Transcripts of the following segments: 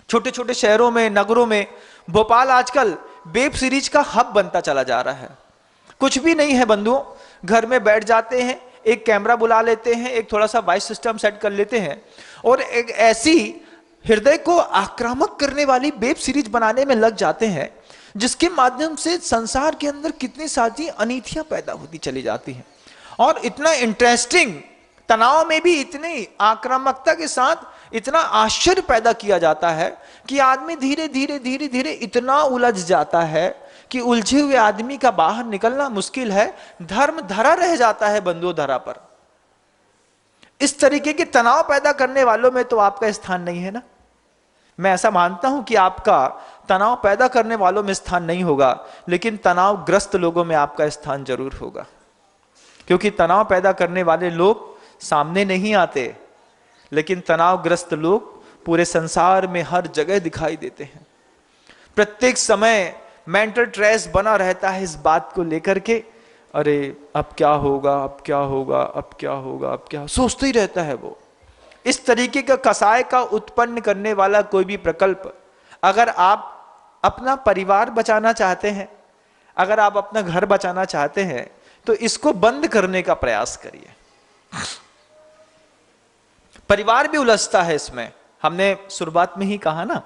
छोटे छोटे शहरों में, नगरों में, भोपाल आजकल वेब सीरीज का हब बनता चला जा रहा है। कुछ भी नहीं है बंधुओं, घर में बैठ जाते हैं, एक कैमरा बुला लेते हैं, एक थोड़ा सा वॉइस सिस्टम सेट कर लेते हैं और एक ऐसी हृदय को आक्रामक करने वाली वेब सीरीज बनाने में लग जाते हैं जिसके माध्यम से संसार के अंदर कितनी सारी अनीतियां पैदा होती चली जाती हैं। और इतना इंटरेस्टिंग, तनाव में भी इतनी आक्रामकता के साथ इतना आश्चर्य पैदा किया जाता है कि आदमी धीरे धीरे धीरे धीरे इतना उलझ जाता है कि उलझे हुए आदमी का बाहर निकलना मुश्किल है, धर्म धरा रह जाता है बंधुओं धरा पर। इस तरीके के तनाव पैदा करने वालों में तो आपका स्थान नहीं है ना। मैं ऐसा मानता हूं कि आपका तनाव पैदा करने वालों में स्थान नहीं होगा, लेकिन तनावग्रस्त लोगों में आपका स्थान जरूर होगा, क्योंकि तनाव पैदा करने वाले लोग सामने नहीं आते, लेकिन तनावग्रस्त लोग पूरे संसार में हर जगह दिखाई देते हैं। प्रत्येक समय मेंटल स्ट्रेस बना रहता है इस बात को लेकर के, अरे अब क्या होगा, अब क्या होगा, अब क्या होगा, अब क्या, सोचते ही रहता है वो। इस तरीके का कसाय का उत्पन्न करने वाला कोई भी प्रकल्प, अगर आप अपना परिवार बचाना चाहते हैं, अगर आप अपना घर बचाना चाहते हैं, तो इसको बंद करने का प्रयास करिए। परिवार भी उलझता है इसमें। हमने शुरुआत में ही कहा ना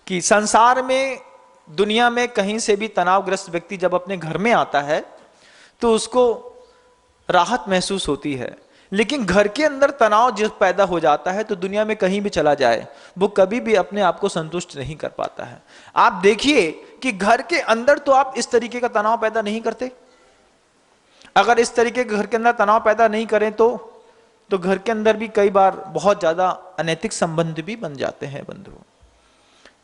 कि संसार में, दुनिया में कहीं से भी तनावग्रस्त व्यक्ति जब अपने घर में आता है तो उसको राहत महसूस होती है, लेकिन घर के अंदर तनाव जब पैदा हो जाता है तो दुनिया में कहीं भी चला जाए वो कभी भी अपने आप को संतुष्ट नहीं कर पाता है। आप देखिए कि घर के अंदर तो आप इस तरीके का तनाव पैदा नहीं करते। अगर इस तरीके के घर के अंदर तनाव पैदा नहीं करें तो घर के अंदर भी कई बार बहुत ज्यादा अनैतिक संबंध भी बन जाते हैं बंधुओं।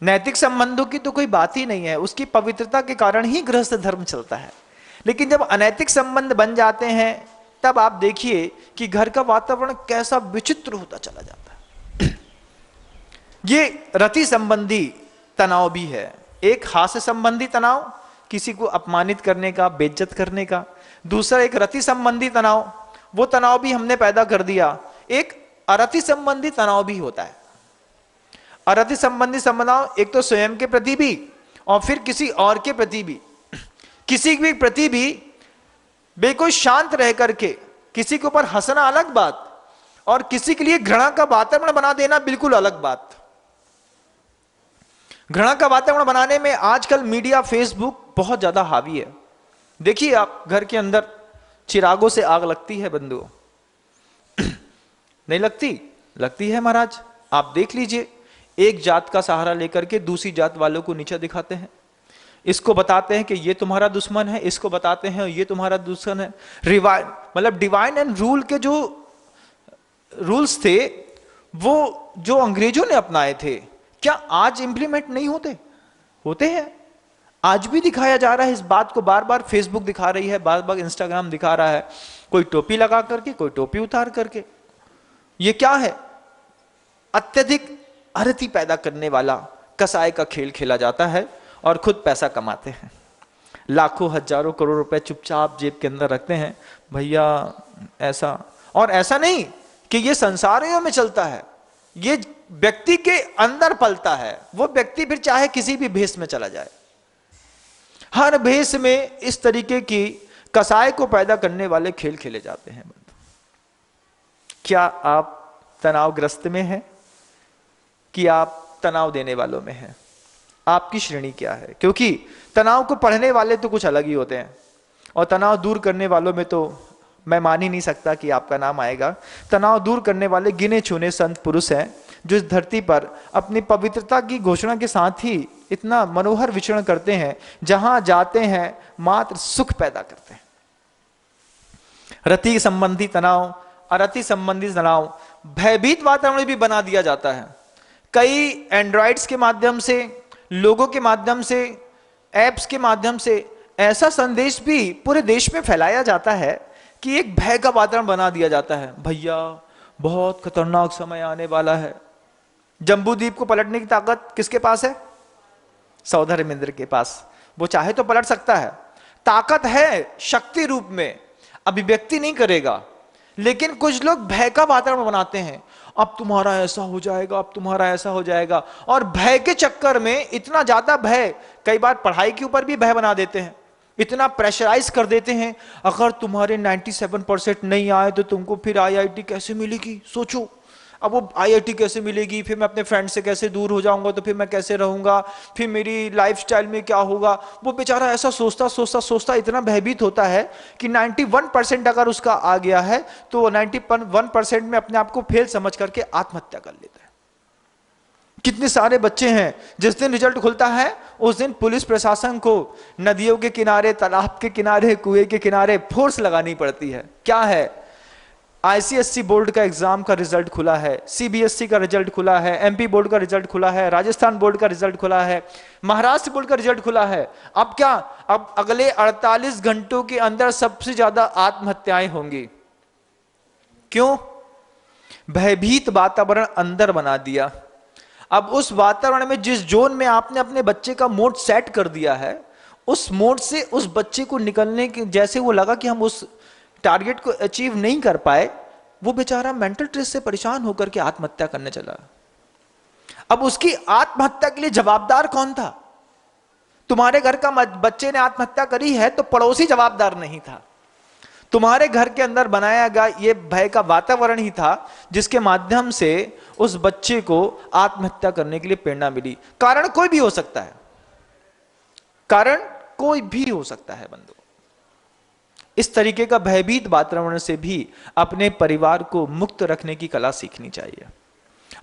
नैतिक संबंधों की तो कोई बात ही नहीं है, उसकी पवित्रता के कारण ही गृहस्थ धर्म चलता है। लेकिन जब अनैतिक संबंध बन जाते हैं तब आप देखिए कि घर का वातावरण कैसा विचित्र होता चला जाता है। ये रति संबंधी तनाव भी है, एक हास्य संबंधी तनाव, किसी को अपमानित करने का, बेइज्जत करने का। दूसरा एक रति संबंधी तनाव, वो तनाव भी हमने पैदा कर दिया। एक अरति संबंधी तनाव भी होता है। अरति संबंधी तनाव एक तो स्वयं के प्रति भी और फिर किसी और के प्रति भी, किसी के प्रति भी बिल्कुल शांत रह करके किसी के ऊपर हंसना अलग बात, और किसी के लिए घृणा का वातावरण बना देना बिल्कुल अलग बात। घृणा का वातावरण बनाने में आजकल मीडिया, फेसबुक बहुत ज्यादा हावी है। देखिए आप घर के अंदर चिरागों से आग लगती है बंधुओं, नहीं लगती? लगती है महाराज। आप देख लीजिए, एक जात का सहारा लेकर के दूसरी जात वालों को नीचा दिखाते हैं, इसको बताते हैं कि ये तुम्हारा दुश्मन है, इसको बताते हैं ये तुम्हारा दुश्मन है। मतलब डिवाइन एंड रूल के जो रूल्स थे वो जो अंग्रेजों ने अपनाए थे, क्या आज इंप्लीमेंट नहीं होते? होते हैं। आज भी दिखाया जा रहा है इस बात को, बार बार फेसबुक दिखा रही है, बार बार इंस्टाग्राम दिखा रहा है, कोई टोपी लगा करके, कोई टोपी उतार करके। ये क्या है? अत्यधिक अरति पैदा करने वाला कसाई का खेल खेला जाता है और खुद पैसा कमाते हैं। लाखों हजारों करोड़ रुपए चुपचाप जेब के अंदर रखते हैं भैया। ऐसा, और ऐसा नहीं कि ये संसारियों में चलता है, ये व्यक्ति के अंदर पलता है। वो व्यक्ति फिर चाहे किसी भी भेष में चला जाए, हर भेष में इस तरीके की कसाई को पैदा करने वाले खेल खेले जाते हैं। क्या आप तनावग्रस्त में हैं कि आप तनाव देने वालों में हैं? आपकी श्रेणी क्या है? क्योंकि तनाव को पढ़ने वाले तो कुछ अलग ही होते हैं, और तनाव दूर करने वालों में तो मैं मान ही नहीं सकता कि आपका नाम आएगा। तनाव दूर करने वाले गिने चुने संत पुरुष हैं जो इस धरती पर अपनी पवित्रता की घोषणा के साथ ही इतना मनोहर विचरण करते हैं, जहां जाते हैं मात्र सुख पैदा करते हैं। रति संबंधी तनाव, अरति संबंधी तनाव, भयभीत वातावरण भी बना दिया जाता है। कई एंड्रॉइड्स के माध्यम से, लोगों के माध्यम से, एप्स के माध्यम से ऐसा संदेश भी पूरे देश में फैलाया जाता है कि एक भय का वातावरण बना दिया जाता है। भैया बहुत खतरनाक समय आने वाला है। जम्बूद्वीप को पलटने की ताकत किसके पास है? सौधर्मेंद्र के पास। वो चाहे तो पलट सकता है, ताकत है शक्ति रूप में, अभिव्यक्ति नहीं करेगा, लेकिन कुछ लोग भय का वातावरण बनाते हैं, अब तुम्हारा ऐसा हो जाएगा, अब तुम्हारा ऐसा हो जाएगा, और भय के चक्कर में इतना ज्यादा भय, कई बार पढ़ाई के ऊपर भी भय बना देते हैं, इतना प्रेशराइज कर देते हैं, अगर तुम्हारे 97% नहीं आए तो तुमको फिर आईआईटी कैसे मिलेगी, सोचो, अब वो आईआईटी कैसे मिलेगी, फिर मैं अपने फ्रेंड से कैसे दूर हो जाऊंगा, तो फिर मैं कैसे रहूंगा, फिर मेरी लाइफस्टाइल में क्या होगा। वो बेचारा ऐसा सोचता सोचता सोचता इतना भयभीत होता है कि 91% अगर उसका आ गया है तो वो 91% में अपने आप को फेल समझ करके आत्महत्या कर लेता है। कितने सारे बच्चे हैं, जिस दिन रिजल्ट खुलता है उस दिन पुलिस प्रशासन को नदियों के किनारे, तालाब के किनारे, कुएं के किनारे फोर्स लगानी पड़ती है। क्या है, आईसीएससी बोर्ड का एग्जाम का रिजल्ट खुला है, सीबीएसई का रिजल्ट खुला है, एमपी बोर्ड का रिजल्ट खुला है, राजस्थान बोर्ड का रिजल्ट खुला है, महाराष्ट्र बोर्ड का रिजल्ट खुला है। अब क्या, अब अगले 48 घंटों के अंदर सबसे ज्यादा आत्महत्याएं होंगी। क्यों? भयभीत वातावरण अंदर बना दिया। अब उस वातावरण में, जिस जोन में आपने अपने बच्चे का मोड सेट कर दिया है, उस मोड से उस बच्चे को निकलने के, जैसे वो लगा कि हम उस टारगेट को अचीव नहीं कर पाए, वो बेचारा मेंटल स्ट्रेस से परेशान होकर के आत्महत्या करने चला। अब उसकी आत्महत्या के लिए जवाबदार कौन था? तुम्हारे घर का बच्चे ने आत्महत्या करी है तो पड़ोसी जवाबदार नहीं था, तुम्हारे घर के अंदर बनाया गया ये भय का वातावरण ही था जिसके माध्यम से उस बच्चे को आत्महत्या करने के लिए प्रेरणा मिली। कारण कोई भी हो सकता है, कारण कोई भी हो सकता है बंधु। इस तरीके का भयभीत वातावरण से भी अपने परिवार को मुक्त रखने की कला सीखनी चाहिए,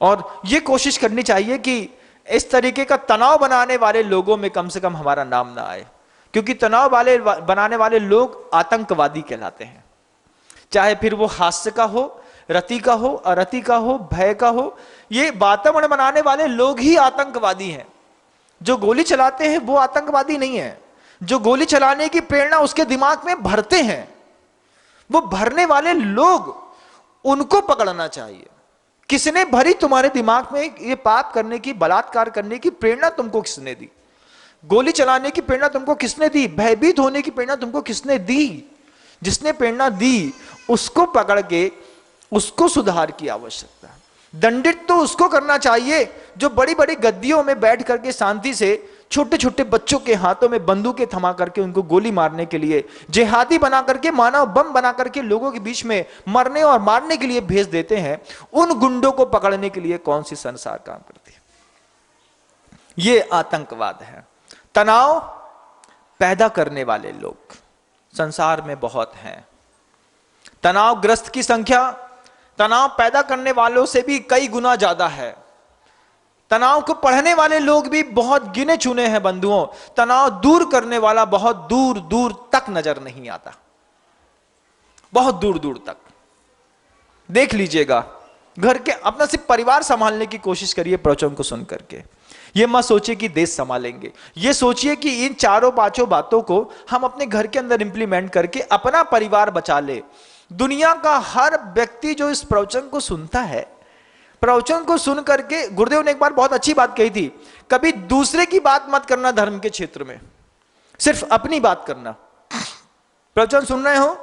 और यह कोशिश करनी चाहिए कि इस तरीके का तनाव बनाने वाले लोगों में कम से कम हमारा नाम ना आए, क्योंकि तनाव वाले बनाने वाले लोग आतंकवादी कहलाते हैं। चाहे फिर वो हास्य का हो, रति का हो, अरति का हो, भय का हो, ये वातावरण बनाने वाले लोग ही आतंकवादी हैं। जो गोली चलाते हैं वो आतंकवादी नहीं है, जो गोली चलाने की प्रेरणा उसके दिमाग में भरते हैं, वो भरने वाले लोग, उनको पकड़ना चाहिए। किसने भरी तुम्हारे दिमाग में ये पाप करने की, बलात्कार करने की प्रेरणा तुमको किसने दी? गोली चलाने की प्रेरणा तुमको किसने दी? भयभीत होने की प्रेरणा तुमको किसने दी? जिसने प्रेरणा दी उसको पकड़ के उसको सुधार की आवश्यकता है। दंडित तो उसको करना चाहिए जो बड़ी बड़ी गद्दियों में बैठ करके शांति से छोटे छोटे बच्चों के हाथों में बंदूकें थमा करके उनको गोली मारने के लिए, जिहादी बना करके, मानव बम बना करके लोगों के बीच में मरने और मारने के लिए भेज देते हैं। उन गुंडों को पकड़ने के लिए कौन सी संसार काम करती है? ये आतंकवाद है। तनाव पैदा करने वाले लोग संसार में बहुत हैं। तनावग्रस्त की संख्या तनाव पैदा करने वालों से भी कई गुना ज्यादा है। तनाव को पढ़ने वाले लोग भी बहुत गिने चुने हैं बंधुओं। तनाव दूर करने वाला बहुत दूर दूर तक नजर नहीं आता, बहुत दूर दूर तक। देख लीजिएगा, घर के अपना सिर्फ परिवार संभालने की कोशिश करिए प्रवचन को सुन करके। ये मत सोचिए कि देश संभालेंगे, ये सोचिए कि इन चारों पांचों बातों को हम अपने घर के अंदर इंप्लीमेंट करके अपना परिवार बचा ले। दुनिया का हर व्यक्ति जो इस प्रवचन को सुनता है, प्रवचन को सुन करके, गुरुदेव ने एक बार बहुत अच्छी बात कही थी, कभी दूसरे की बात मत करना धर्म के क्षेत्र में, सिर्फ अपनी बात करना। प्रवचन सुन रहे हो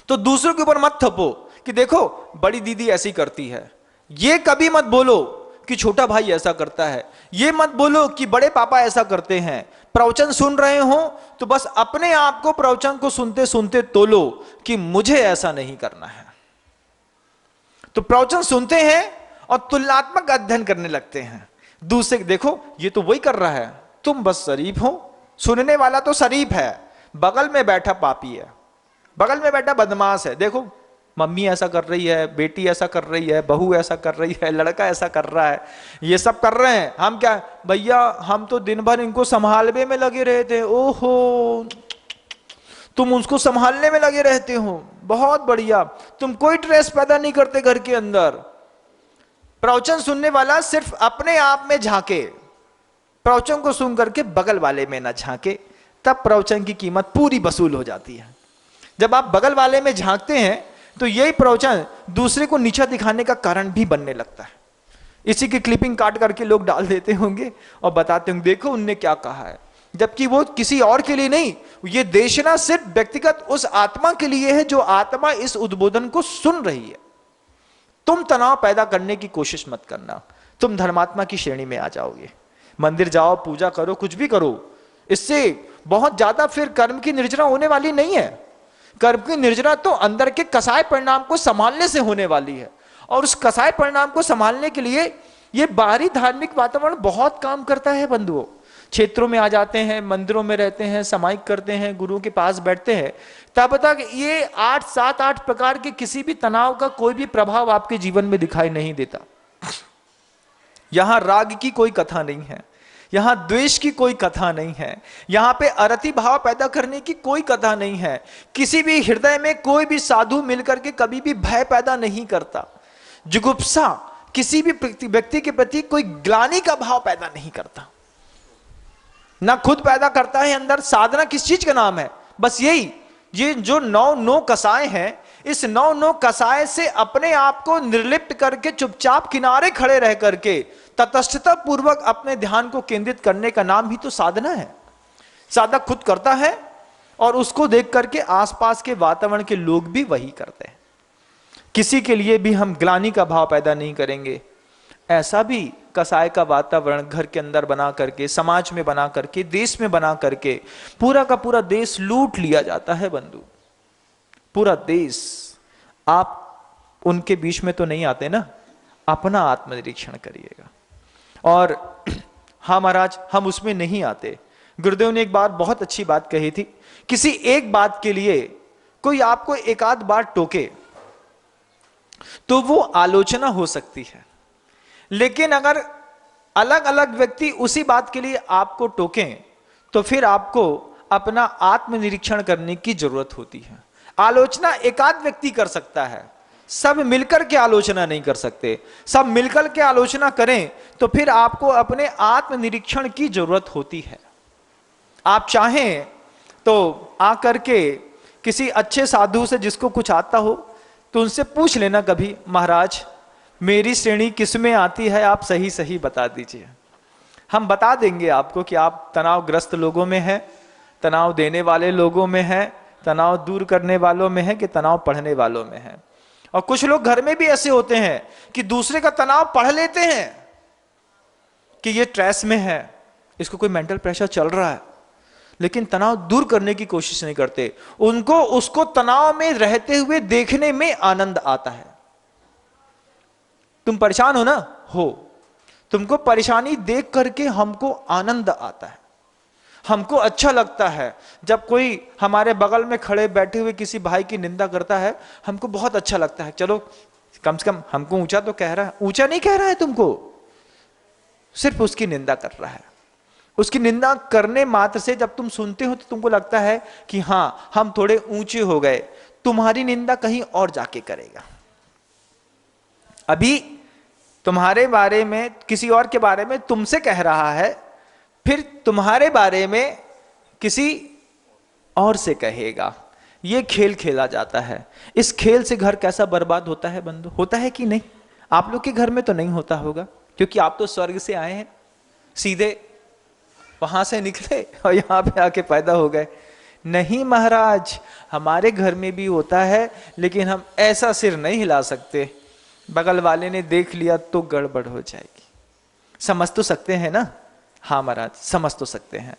तो दूसरों के ऊपर मत थपो कि देखो बड़ी दीदी ऐसी करती है, ये कभी मत बोलो कि छोटा भाई ऐसा करता है, ये मत बोलो कि बड़े पापा ऐसा करते हैं। प्रवचन सुन रहे हो तो बस अपने आप को प्रवचन को सुनते सुनते तोलो कि मुझे ऐसा नहीं करना है। तो प्रवचन सुनते हैं और तुलनात्मक अध्ययन करने लगते हैं। दूसरे देखो ये तो वही कर रहा है, तुम बस शरीफ हो। सुनने वाला तो शरीफ है, बगल में बैठा पापी है, बगल में बैठा बदमाश है। देखो मम्मी ऐसा कर रही है, बेटी ऐसा कर रही है, बहू ऐसा कर रही है, लड़का ऐसा कर रहा है, ये सब कर रहे हैं। हम क्या भैया, हम तो दिन भर इनको संभालने में लगे रहते हैं। ओहो, तुम उसको संभालने में लगे रहते हो, बहुत बढ़िया। तुम कोई स्ट्रेस पैदा नहीं करते घर के अंदर। प्रवचन सुनने वाला सिर्फ अपने आप में झांके, प्रवचन को सुन करके बगल वाले में ना झांके, तब प्रवचन की कीमत पूरी वसूल हो जाती है। जब आप बगल वाले में झांकते हैं तो यही प्रवचन दूसरे को नीचा दिखाने का कारण भी बनने लगता है। इसी की क्लिपिंग काट करके लोग डाल देते होंगे और बताते होंगे देखो उनने क्या कहा है, जबकि वो किसी और के लिए नहीं, ये देशना सिर्फ व्यक्तिगत उस आत्मा के लिए है जो आत्मा इस उद्बोधन को सुन रही है। तुम तनाव पैदा करने की कोशिश मत करना, तुम धर्मात्मा की श्रेणी में आ जाओगे। मंदिर जाओ, पूजा करो, कुछ भी करो, इससे बहुत ज्यादा फिर कर्म की निर्जना होने वाली नहीं है। कर्म की निर्जना तो अंदर के कसाय परिणाम को संभालने से होने वाली है, और उस कसाय परिणाम को संभालने के लिए ये बाहरी धार्मिक वातावरण बहुत काम करता है बंधुओं। क्षेत्रों में आ जाते हैं, मंदिरों में रहते हैं, समाइक करते हैं, गुरुओं के पास बैठते हैं, तब तक ये 8 प्रकार के किसी भी तनाव का कोई भी प्रभाव आपके जीवन में दिखाई नहीं देता। यहां राग की कोई कथा नहीं है, यहां द्वेष की कोई कथा नहीं है, यहां पे अरति भाव पैदा करने की कोई कथा नहीं है। किसी भी हृदय में कोई भी साधु मिलकर के कभी भी भय पैदा नहीं करता। जुगुप्सा किसी भी व्यक्ति के प्रति कोई ग्लानि का भाव पैदा नहीं करता, ना खुद पैदा करता है अंदर। साधना किस चीज का नाम है? बस यही, ये जो 9 कसाय हैं, इस 9 कसाय से अपने आप को निर्लिप्त करके चुपचाप किनारे खड़े रह करके तटस्थता पूर्वक अपने ध्यान को केंद्रित करने का नाम ही तो साधना है। साधक खुद करता है और उसको देख करके आसपास के वातावरण के लोग भी वही करते हैं। किसी के लिए भी हम ग्लानि का भाव पैदा नहीं करेंगे। ऐसा भी कसाय का वातावरण घर के अंदर बना करके, समाज में बना करके, देश में बना करके पूरा का पूरा देश लूट लिया जाता है बंधु। पूरा देश। आप उनके बीच में तो नहीं आते ना, अपना आत्मनिरीक्षण करिएगा। और हाँ महाराज, हम उसमें नहीं आते। गुरुदेव ने एक बार बहुत अच्छी बात कही थी, किसी एक बात के लिए कोई आपको एक आध बार टोके तो वो आलोचना हो सकती है, लेकिन अगर अलग अलग व्यक्ति उसी बात के लिए आपको टोकें तो फिर आपको अपना आत्मनिरीक्षण करने की जरूरत होती है। आलोचना एकाध व्यक्ति कर सकता है, सब मिलकर के आलोचना नहीं कर सकते। सब मिलकर के आलोचना करें तो फिर आपको अपने आत्मनिरीक्षण की जरूरत होती है। आप चाहें तो आकर के किसी अच्छे साधु से जिसको कुछ आता हो तो उनसे पूछ लेना कभी, महाराज मेरी श्रेणी किस में आती है, आप सही सही बता दीजिए। हम बता देंगे आपको कि आप तनावग्रस्त लोगों में हैं, तनाव देने वाले लोगों में हैं, तनाव दूर करने वालों में है कि तनाव पढ़ने वालों में है। और कुछ लोग घर में भी ऐसे होते हैं कि दूसरे का तनाव पढ़ लेते हैं कि ये स्ट्रेस में है, इसको कोई मेंटल प्रेशर चल रहा है, लेकिन तनाव दूर करने की कोशिश नहीं करते। उनको उसको तनाव में रहते हुए देखने में आनंद आता है। तुम परेशान हो ना, हो, तुमको परेशानी देख करके हमको आनंद आता है, हमको अच्छा लगता है। जब कोई हमारे बगल में खड़े बैठे हुए किसी भाई की निंदा करता है, हमको बहुत अच्छा लगता है। चलो कम से कम हमको ऊंचा तो कह रहा है, ऊंचा नहीं कह रहा है तुमको, सिर्फ उसकी निंदा कर रहा है। उसकी निंदा करने मात्र से जब तुम सुनते हो तो तुमको लगता है कि हां हम थोड़े ऊंचे हो गए। तुम्हारी निंदा कहीं और जाके करेगा। अभी तुम्हारे बारे में, किसी और के बारे में तुमसे कह रहा है, फिर तुम्हारे बारे में किसी और से कहेगा। यह खेल खेला जाता है। इस खेल से घर कैसा बर्बाद होता है बंधु, होता है कि नहीं? आप लोग के घर में तो नहीं होता होगा, क्योंकि आप तो स्वर्ग से आए हैं, सीधे वहां से निकले और यहां पे आके पैदा हो गए। नहीं महाराज, हमारे घर में भी होता है, लेकिन हम ऐसा सिर नहीं हिला सकते, बगल वाले ने देख लिया तो गड़बड़ हो जाएगी। समझ तो सकते हैं ना? हाँ महाराज, समझ तो सकते हैं।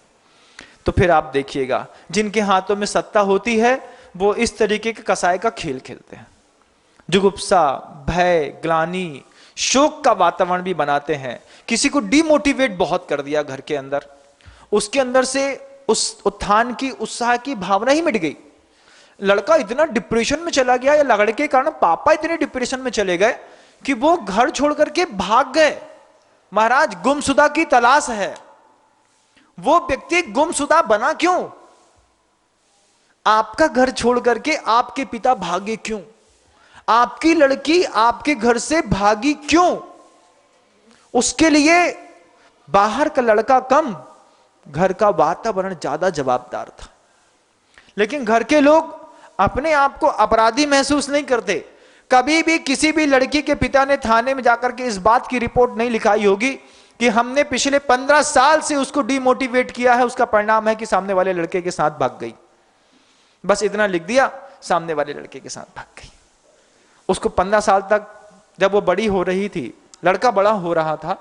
तो फिर आप देखिएगा, जिनके हाथों में सत्ता होती है वो इस तरीके के कसाय का खेल खेलते हैं। जुगुप्सा, भय, ग्लानि, शोक का वातावरण भी बनाते हैं। किसी को डिमोटिवेट बहुत कर दिया घर के अंदर, उसके अंदर से उस उत्थान की, उत्साह की भावना ही मिट गई। लड़का इतना डिप्रेशन में चला गया, या लड़के के कारण पापा इतने डिप्रेशन में चले गए कि वो घर छोड़ करके भाग गए। महाराज, गुमशुदा की तलाश है। वो व्यक्ति गुमशुदा बना क्यों? आपका घर छोड़ करके आपके पिता भागे क्यों? आपकी लड़की आपके घर से भागी क्यों? उसके लिए बाहर का लड़का कम, घर का वातावरण ज्यादा जवाबदार था। लेकिन घर के लोग अपने आप को अपराधी महसूस नहीं करते। कभी भी किसी भी लड़की के पिता ने थाने में जाकर के इस बात की रिपोर्ट नहीं लिखाई होगी कि हमने पिछले 15 साल से उसको डिमोटिवेट किया है, उसका परिणाम है कि सामने वाले लड़के के साथ भाग गई। बस इतना लिख दिया, सामने वाले लड़के के साथ भाग गई। उसको 15 साल तक, जब वो बड़ी हो रही थी, लड़का बड़ा हो रहा था,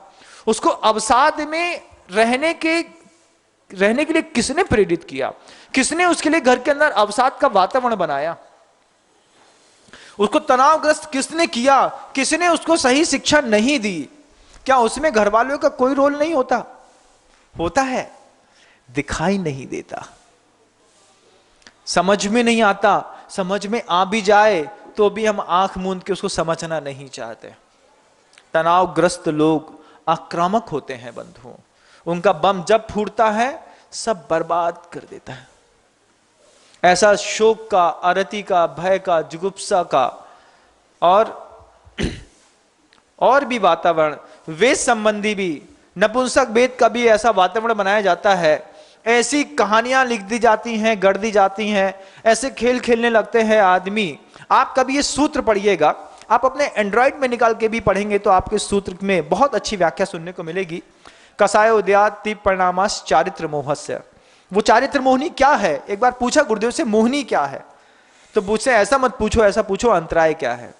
उसको अवसाद में रहने के लिए किसने प्रेरित किया? किसने उसके लिए घर के अंदर अवसाद का वातावरण बनाया? उसको तनावग्रस्त किसने किया? किसने उसको सही शिक्षा नहीं दी? क्या उसमें घर वालों का कोई रोल नहीं होता? होता है, दिखाई नहीं देता, समझ में नहीं आता। समझ में आ भी जाए तो भी हम आंख मूंद के उसको समझना नहीं चाहते। तनावग्रस्त लोग आक्रामक होते हैं बंधुओं। उनका बम जब फूटता है सब बर्बाद कर देता है। ऐसा शोक का, अरति का, भय का, जुगुप्सा का और भी वातावरण, वेद संबंधी भी, नपुंसक वेद का भी ऐसा वातावरण बनाया जाता है। ऐसी कहानियां लिख दी जाती हैं, गढ़ दी जाती हैं, ऐसे खेल खेलने लगते हैं आदमी। आप कभी ये सूत्र पढ़िएगा, आप अपने एंड्रॉइड में निकाल के भी पढ़ेंगे तो आपके सूत्र में बहुत अच्छी व्याख्या सुनने को मिलेगी। कसाय उदयाति परिणामास चारित्र मोहस्य। वो चारित्र मोहनी क्या है? एक बार पूछा गुरुदेव से, मोहनी क्या है? तो पूछे ऐसा मत पूछो, ऐसा पूछो अंतराय क्या है।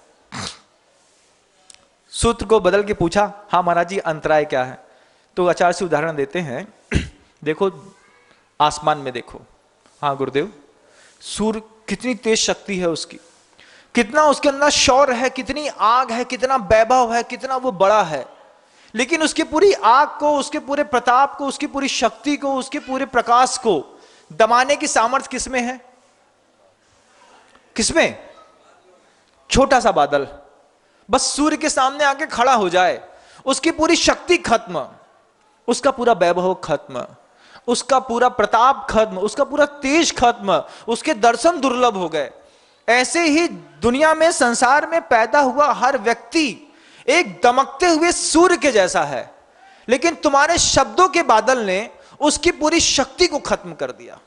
सूत्र को बदल के पूछा, हाँ महाराज जी अंतराय क्या है? तो आचार्य से उदाहरण देते हैं, देखो आसमान में देखो। हाँ गुरुदेव, सूर्य कितनी तेज शक्ति है उसकी, कितना उसके अंदर शौर्य है, कितनी आग है, कितना वैभव है, कितना वो बड़ा है। लेकिन उसकी पूरी आग को, उसके पूरे प्रताप को, उसकी पूरी शक्ति को, उसके पूरे प्रकाश को दबाने की सामर्थ्य किसमें है? किसमें? छोटा सा बादल बस सूर्य के सामने आके खड़ा हो जाए, उसकी पूरी शक्ति खत्म, उसका पूरा वैभव खत्म, उसका पूरा प्रताप खत्म, उसका पूरा तेज खत्म, उसके दर्शन दुर्लभ हो गए। ऐसे ही दुनिया में, संसार में पैदा हुआ हर व्यक्ति एक दमकते हुए सूर्य के जैसा है, लेकिन तुम्हारे शब्दों के बादल ने उसकी पूरी शक्ति को खत्म कर दिया।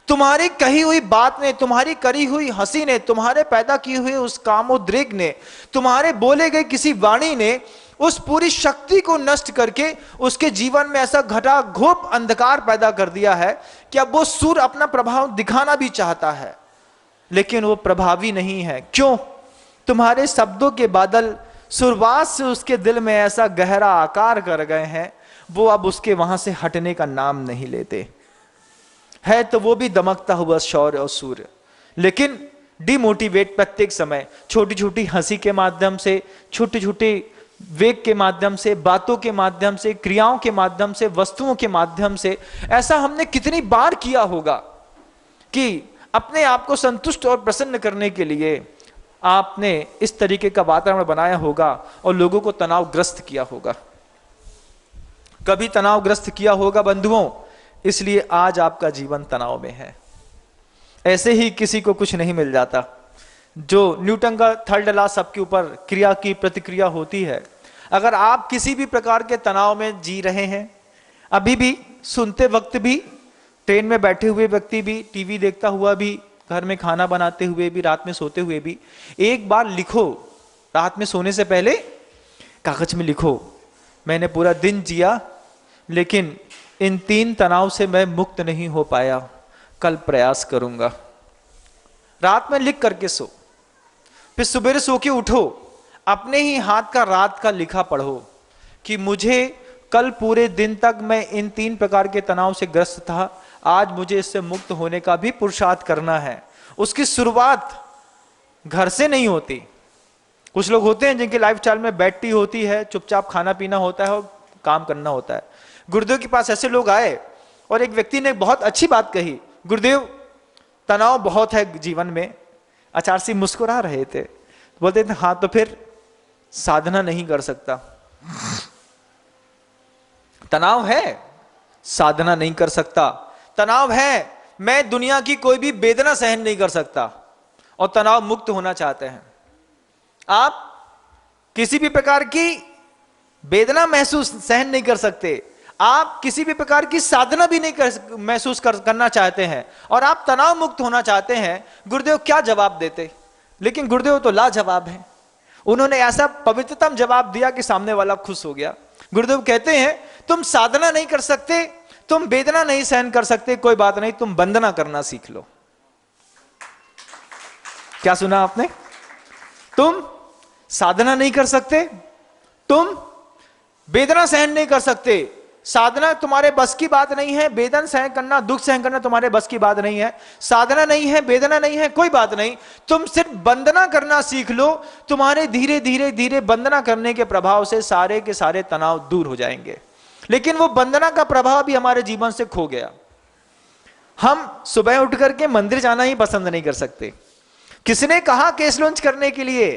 तुम्हारी कही हुई बात ने, तुम्हारी करी हुई हंसी ने, तुम्हारे पैदा किए हुए उस कामोद्रेक ने, तुम्हारे बोले गए किसी वाणी ने उस पूरी शक्ति को नष्ट करके उसके जीवन में ऐसा घटा घोप अंधकार पैदा कर दिया है कि अब वो सूर्य अपना प्रभाव दिखाना भी चाहता है, लेकिन वो प्रभावी नहीं है। क्यों? तुम्हारे शब्दों के बादल शुरुआत से उसके दिल में ऐसा गहरा आकार कर गए हैं, वो अब उसके वहां से हटने का नाम नहीं लेते। है तो वो भी दमकता हुआ शौर्य और सूर्य, लेकिन डिमोटिवेट प्रत्येक समय, छोटी छोटी हंसी के माध्यम से, छोटे छोटे वेग के माध्यम से, बातों के माध्यम से, क्रियाओं के माध्यम से, वस्तुओं के माध्यम से, ऐसा हमने कितनी बार किया होगा कि अपने आप को संतुष्ट और प्रसन्न करने के लिए आपने इस तरीके का वातावरण बनाया होगा और लोगों को तनावग्रस्त किया होगा। कभी तनावग्रस्त किया होगा बंधुओं, इसलिए आज आपका जीवन तनाव में है। ऐसे ही किसी को कुछ नहीं मिल जाता। जो न्यूटन का थर्ड लॉ सबके ऊपर क्रिया की प्रतिक्रिया होती है। अगर आप किसी भी प्रकार के तनाव में जी रहे हैं, अभी भी सुनते वक्त भी, ट्रेन में बैठे हुए व्यक्ति भी, टीवी देखता हुआ भी, घर में खाना बनाते हुए भी, रात में सोते हुए भी, एक बार लिखो, रात में सोने से पहले कागज में लिखो, मैंने पूरा दिन जिया लेकिन इन 3 तनाव से मैं मुक्त नहीं हो पाया, कल प्रयास करूंगा। रात में लिख करके सो, फिर सुबह सो के उठो, अपने ही हाथ का रात का लिखा पढ़ो कि मुझे कल पूरे दिन तक मैं इन 3 प्रकार के तनाव से ग्रस्त था, आज मुझे इससे मुक्त होने का भी पुरुषार्थ करना है। उसकी शुरुआत घर से नहीं होती। कुछ लोग होते हैं जिनकी लाइफस्टाइल में बैठी होती है, चुपचाप खाना पीना होता है और काम करना होता है। गुरुदेव के पास ऐसे लोग आए और एक व्यक्ति ने बहुत अच्छी बात कही, गुरुदेव तनाव बहुत है जीवन में। आचार्य जी मुस्कुरा रहे थे, बोलते थे हाँ तो फिर साधना नहीं कर सकता। तनाव है, साधना नहीं कर सकता। तनाव है, मैं दुनिया की कोई भी वेदना सहन नहीं कर सकता और तनाव मुक्त होना चाहते हैं। आप किसी भी प्रकार की वेदना सहन नहीं कर सकते, आप किसी भी प्रकार की साधना भी नहीं करना चाहते हैं और आप तनाव मुक्त होना चाहते हैं। गुरुदेव क्या जवाब देते? लेकिन गुरुदेव तो लाजवाब है। उन्होंने ऐसा पवित्रतम जवाब दिया कि सामने वाला खुश हो गया। गुरुदेव कहते हैं तुम साधना नहीं कर सकते, तुम वेदना नहीं सहन कर सकते, कोई बात नहीं, तुम वंदना करना सीख लो। क्या सुना आपने? तुम साधना नहीं कर सकते, तुम वेदना सहन नहीं कर सकते, साधना तुम्हारे बस की बात नहीं है, वेदना सहन करना, दुख सहन करना तुम्हारे बस की बात नहीं है, साधना नहीं है, वेदना नहीं है, कोई बात नहीं, तुम सिर्फ वंदना करना सीख लो। तुम्हारे धीरे धीरे धीरे वंदना करने के प्रभाव से सारे के सारे तनाव दूर हो जाएंगे। लेकिन वो वंदना का प्रभाव भी हमारे जीवन से खो गया। हम सुबह उठ करके मंदिर जाना ही पसंद नहीं कर सकते। किसने कहा केस लॉन्च करने के लिए?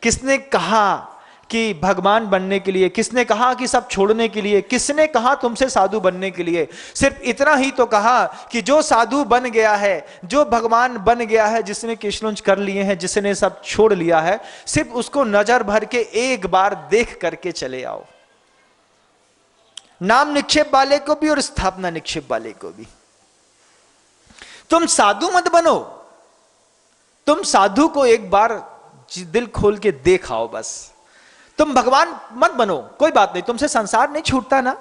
किसने कहा कि भगवान बनने के लिए? किसने कहा कि सब छोड़ने के लिए? किसने कहा तुमसे साधु बनने के लिए? सिर्फ इतना ही तो कहा कि जो साधु बन गया है, जो भगवान बन गया है, जिसने केस लॉन्च कर लिए हैं, जिसने सब छोड़ लिया है, सिर्फ उसको नजर भर के एक बार देख करके चले आओ। नाम निक्षेप वाले को भी और स्थापना निक्षेप वाले को भी। तुम साधु मत बनो, तुम साधु को एक बार दिल खोल के देखाओ बस। तुम भगवान मत बनो, कोई बात नहीं, तुमसे संसार नहीं छूटता ना,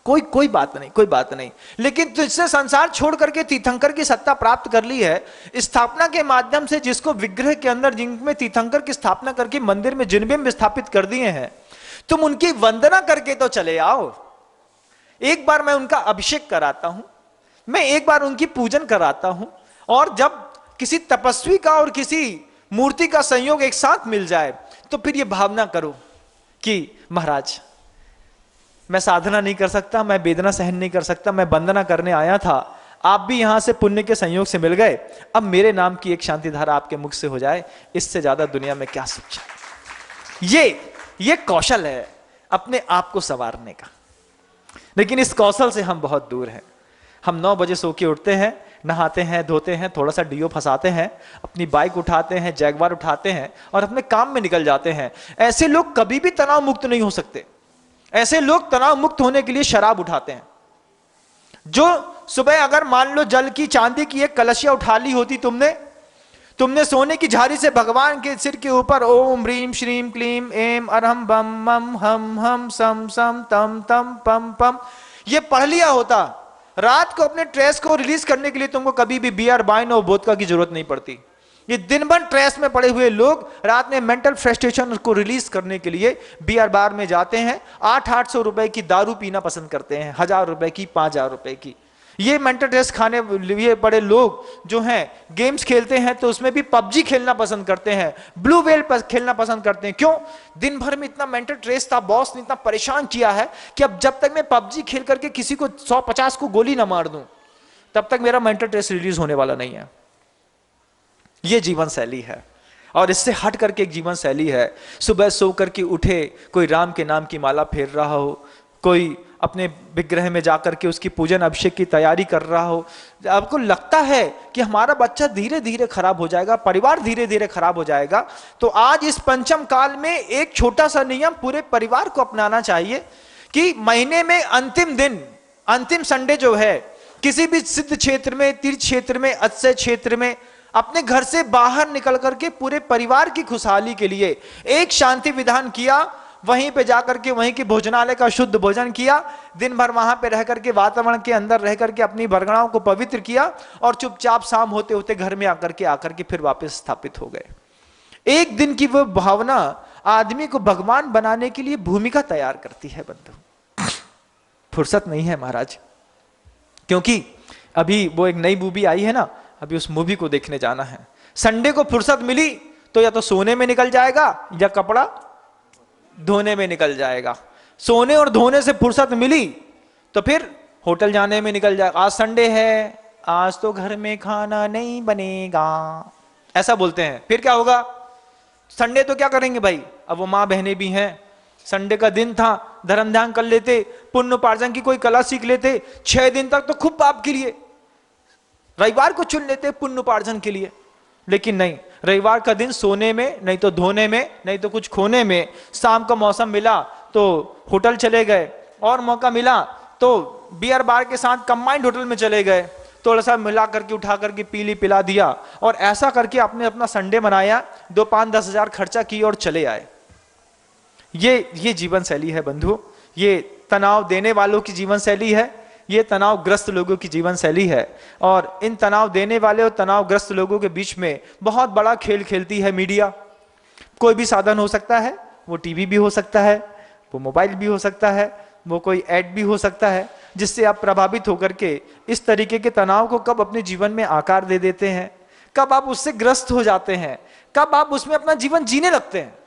कोई बात नहीं, कोई बात नहीं। लेकिन तुझसे संसार छोड़ करके तीर्थंकर की सत्ता प्राप्त कर ली है, स्थापना के माध्यम से जिसको विग्रह के अंदर जिनमें तीर्थंकर की स्थापना करके मंदिर में जिनबिंब स्थापित कर दिए हैं, तुम उनकी वंदना करके तो चले आओ। एक बार मैं उनका अभिषेक कराता हूं, मैं एक बार उनकी पूजन कराता हूं, और जब किसी तपस्वी का और किसी मूर्ति का संयोग एक साथ मिल जाए तो फिर ये भावना करो कि महाराज मैं साधना नहीं कर सकता, मैं वेदना सहन नहीं कर सकता, मैं वंदना करने आया था, आप भी यहां से पुण्य के संयोग से मिल गए, अब मेरे नाम की एक शांति धारा आपके मुख से हो जाए, इससे ज्यादा दुनिया में क्या सुख चाहिए। ये कौशल है अपने आप को संवारने का। लेकिन इस कौशल से हम बहुत दूर हैं। हम 9 बजे सो के उठते हैं, नहाते हैं, धोते हैं, थोड़ा सा डीओ फंसाते हैं, अपनी बाइक उठाते हैं, जैगवार उठाते हैं और अपने काम में निकल जाते हैं। ऐसे लोग कभी भी तनाव मुक्त नहीं हो सकते। ऐसे लोग तनाव मुक्त होने के लिए शराब उठाते हैं। जो सुबह अगर मान लो जल की चांदी की एक कलशिया उठा ली होती तुमने सोने की झाड़ी से भगवान के सिर के ऊपर ओम ह्रीम श्रीम क्लीम एम अरहम बम मम हम सम सम तम तम पम पम ये पढ़ लिया होता, रात को अपने स्ट्रेस को रिलीज करने के लिए तुमको कभी भी बियर वाइन और वोदका की जरूरत नहीं पड़ती। ये दिन भर स्ट्रेस में पड़े हुए लोग रात में मेंटल फ्रस्ट्रेशन को रिलीज करने के लिए बियर बार में जाते हैं, 800 रुपए की दारू पीना पसंद करते हैं, 1000 रुपए की, 5000 रुपए की। ये मेंटल स्ट्रेस खाने लिए बड़े लोग जो हैं गेम्स खेलते हैं तो उसमें भी पबजी खेलना पसंद करते हैं, ब्लू वेल खेलना पसंद करते हैं। क्यों? दिन भर में इतना मेंटल स्ट्रेस था, बॉस ने इतना परेशान किया है कि अब जब तक मैं पबजी खेल करके किसी को 150 को गोली ना मार दूं तब तक मेरा मेंटल स्ट्रेस रिलीज होने वाला नहीं है। ये जीवन शैली है और इससे हट करके एक जीवन शैली है, सुबह सो करके उठे, कोई राम के नाम की माला फेर रहा हो, कोई अपने विग्रह में जाकर के उसकी पूजन अभिषेक की तैयारी कर रहा हो। आपको लगता है कि हमारा बच्चा धीरे धीरे खराब हो जाएगा, परिवार धीरे धीरे खराब हो जाएगा, तो आज इस पंचम काल में एक छोटा सा नियम पूरे परिवार को अपनाना चाहिए कि महीने में अंतिम दिन, अंतिम संडे जो है, किसी भी सिद्ध क्षेत्र में, तीर्थ क्षेत्र में, अक्षय क्षेत्र में अपने घर से बाहर निकल करके पूरे परिवार की खुशहाली के लिए एक शांति विधान किया, वहीं पे जाकर के वहीं के भोजनालय का शुद्ध भोजन किया, दिन भर वहां पे रह करके वातावरण के अंदर रह करके अपनी बरगणाओं को पवित्र किया और चुपचाप शाम होते होते घर में आकर के फिर वापस स्थापित हो गए। एक दिन की वो भावना आदमी को भगवान बनाने के लिए भूमिका तैयार करती है। बंधु फुर्सत नहीं है महाराज, क्योंकि अभी वो एक नई मूवी आई है ना, अभी उस मूवी को देखने जाना है। संडे को फुर्सत मिली तो या तो सोने में निकल जाएगा या कपड़ा धोने में निकल जाएगा। सोने और धोने से फुर्सत मिली तो फिर होटल जाने में निकल जाएगा। आज संडे है, आज तो घर में खाना नहीं बनेगा, ऐसा बोलते हैं। फिर क्या होगा? संडे तो क्या करेंगे भाई? अब वो माँ बहनें भी हैं, संडे का दिन था, धर्म ध्यान कर लेते, पुण्य उपार्जन की कोई कला सीख लेते, 6 दिन तक तो खूब पाप के लिए, रविवार को चुन लेते पुण्य उपार्जन के लिए। लेकिन नहीं, रविवार का दिन सोने में, नहीं तो धोने में, नहीं तो कुछ खोने में। शाम का मौसम मिला तो होटल चले गए, और मौका मिला तो बियर बार के साथ कंबाइंड होटल में चले गए, थोड़ा सा मिला करके उठा करके पीली पिला दिया, और ऐसा करके आपने अपना संडे मनाया, 2, 5, 10 हजार खर्चा किए और चले आए। ये जीवन शैली है बंधुओं, ये तनाव देने वालों की जीवन शैली है, ये तनावग्रस्त लोगों की जीवन शैली है। और इन तनाव देने वाले और तनावग्रस्त लोगों के बीच में बहुत बड़ा खेल खेलती है मीडिया। कोई भी साधन हो सकता है, वो टीवी भी हो सकता है, वो मोबाइल भी हो सकता है, वो कोई ऐड भी हो सकता है, जिससे आप प्रभावित होकर के इस तरीके के तनाव को कब अपने जीवन में आकार दे देते हैं, कब आप उससे ग्रस्त हो जाते हैं, कब आप उसमें अपना जीवन जीने लगते हैं।